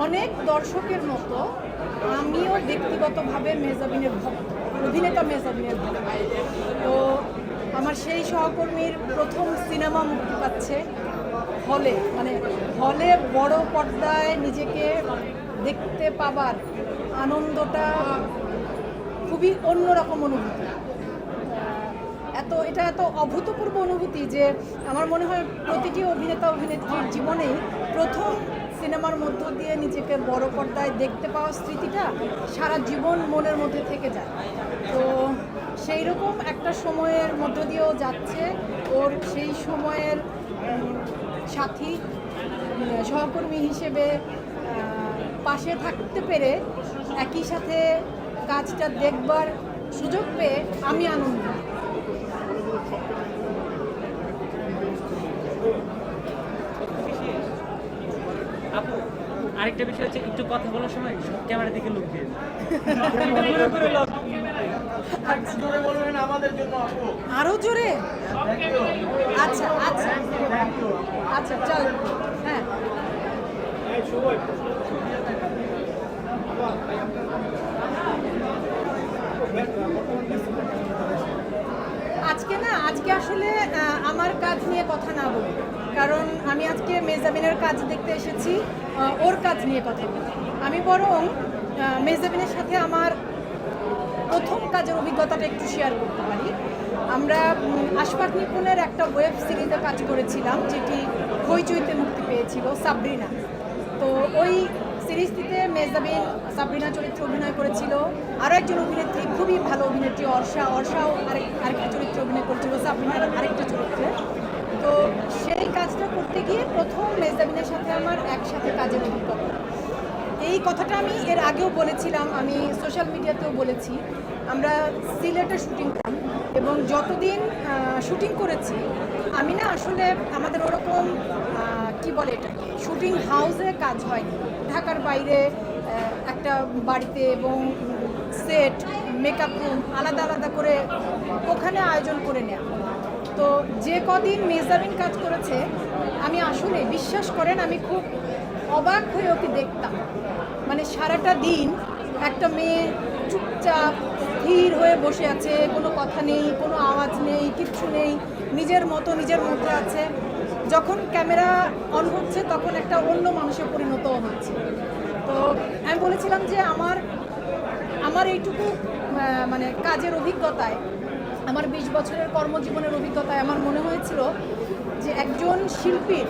অনেক দর্শকের মতো আমিও ব্যক্তিগতভাবে মেহজাবিনের ভক্ত, অভিনেতা মেহজাবিনের ভক্ত। তো আমার সেই সহকর্মীর প্রথম সিনেমা মুক্তি পাচ্ছে হলে, মানে হলে বড় পর্দায় নিজেকে দেখতে পাবার আনন্দটা খুবই অন্যরকম অনুভূতি। এটা এত অভূতপূর্ব অনুভূতি যে আমার মনে হয় প্রতিটি অভিনেতা অভিনেত্রীর জীবনেই প্রথম সিনেমার মধ্য দিয়ে নিজেকে বড় পর্দায় দেখতে পাওয়ার স্মৃতিটা সারা জীবন মনের মধ্যে থেকে যায়। তো সেই রকম একটা সময়ের মধ্য দিয়েও যাচ্ছে। ওর সেই সময়ের সাথী সহকর্মী হিসেবে পাশে থাকতে পেরে একই সাথে কাজটা দেখবার সুযোগ পেয়ে আমি আনন্দিত। আপু, আরেকটা বিষয় হচ্ছে একটু কথা বলার সময় ক্যামেরার দিকে লুক দিয়ে আরো জোরে। আচ্ছা আচ্ছা আচ্ছা, চল। হ্যাঁ, আজকে আসলে আমার কাজ নিয়ে কথা না বলি, কারণ আমি আজকে মেহজাবিনের কাজ দেখতে এসেছি, ওর কাজ নিয়ে কথা বলি। আমি বরং মেহজাবিনের সাথে আমার প্রথম কাজের অভিজ্ঞতাটা একটু শেয়ার করতে পারি। আমরা আশফাক নিপুণের একটা ওয়েব সিরিজে কাজ করেছিলাম, যেটি হইচইতে মুক্তি পেয়েছিল, সাবরিনা। তো ওই সিরিজটিতে মেহজাবিন সাবরিনা চরিত্রে অভিনয় করেছিল। আরও একজন অভিনেত্রী, খুবই ভালো অভিনেত্রী অর্ষাও আরেকটা চরিত্রে অভিনয় করেছিল, সাবরিনার আরেকটা চরিত্রে। তো সেই কাজটা করতে গিয়ে প্রথম মেহজাবিনের সাথে আমার একসাথে কাজের অভিজ্ঞতা। এই কথাটা আমি এর আগেও বলেছিলাম, আমি সোশ্যাল মিডিয়াতেও বলেছি। আমরা সিলেটে শুটিং করতাম এবং যতদিন শুটিং করেছি আমি না আসলে আমাদের ওরকম কি বলে এটাকে শুটিং হাউসে কাজ হয়নি। ঢাকার বাইরে একটা বাড়িতে এবং সেট, মেকআপ রুম আলাদা আলাদা করে ওখানে আয়োজন করে নেওয়া। তো যে কদিন মেহজাবিন কাজ করেছে আমি আসলে বিশ্বাস করেন আমি খুব অবাক হয়ে ওকে দেখতাম। মানে সারাটা দিন একটা মেয়ে চুপচাপ স্থির হয়ে বসে আছে, কোনো কথা নেই, কোনো আওয়াজ নেই, কিচ্ছু নেই, নিজের মতো নিজের মধ্যে আছে। যখন ক্যামেরা অন হচ্ছে তখন একটা অন্য মানুষে পরিণত হচ্ছে। তো আমি বলেছিলাম যে আমার এইটুকু মানে কাজের অভিজ্ঞতায়, আমার 20 বছরের কর্মজীবনের অভিজ্ঞতায় আমার মনে হয়েছিল যে একজন শিল্পীর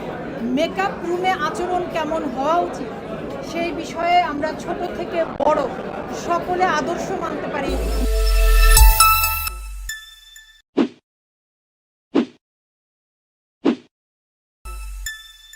মেকআপ রুমে আচরণ কেমন হওয়া উচিত সেই বিষয়ে আমরা ছোট থেকে বড় সকলে আদর্শ মানতে পারি।